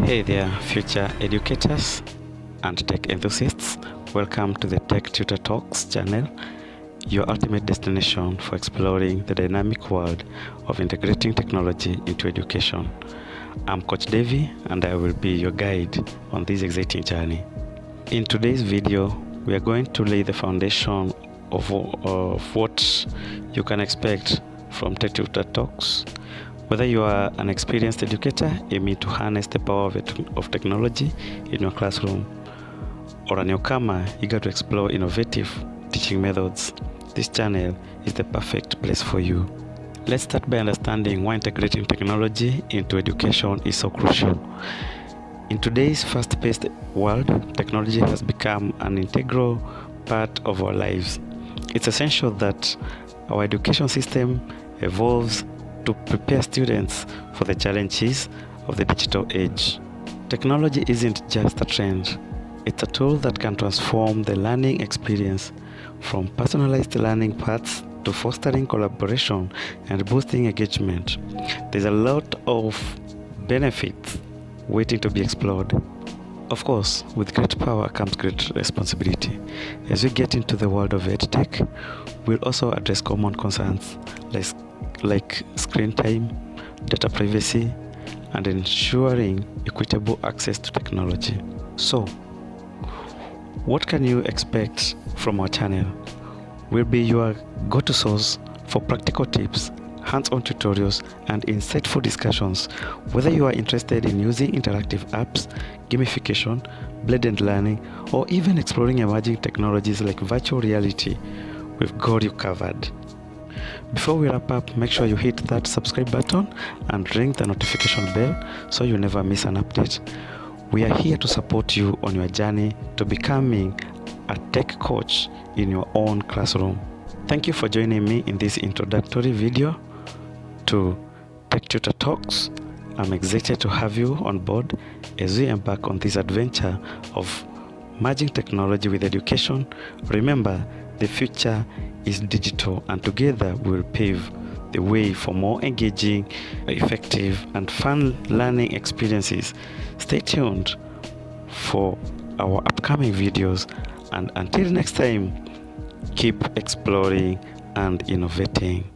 Hey there, future educators and tech enthusiasts. Welcome to the Tech Tutor Talks channel, your ultimate destination for exploring the dynamic world of integrating technology into education. I'm Coach Devi, and I will be your guide on this exciting journey. In today's video, we are going to lay the foundation of what you can expect from Tech Tutor Talks. Whether you are an experienced educator aiming to harness the power of technology in your classroom, or a newcomer eager to explore innovative teaching methods, this channel is the perfect place for you. Let's start by understanding why integrating technology into education is so crucial. In today's fast-paced world, technology has become an integral part of our lives. It's essential that our education system evolves to prepare students for the challenges of the digital age. Technology isn't just a trend, it's a tool that can transform the learning experience, from personalized learning paths to fostering collaboration and boosting engagement. There's a lot of benefits waiting to be explored. Of course, with great power comes great responsibility. As we get into the world of EdTech, we'll also address common concerns like screen time, data privacy, and ensuring equitable access to technology. So, what can you expect from our channel? We'll be your go-to source for practical tips, hands-on tutorials, and insightful discussions. Whether you are interested in using interactive apps, gamification, blended learning, or even exploring emerging technologies like virtual reality, we've got you covered. Before we wrap up, make sure you hit that subscribe button and ring the notification bell so you never miss an update. We are here to support you on your journey to becoming a tech coach in your own classroom. Thank you for joining me in this introductory video to Tech Tutor Talks. I'm excited to have you on board as we embark on this adventure of merging technology with education. Remember, the future is digital, and together we will pave the way for more engaging, effective, and fun learning experiences. Stay tuned for our upcoming videos, and until next time, keep exploring and innovating.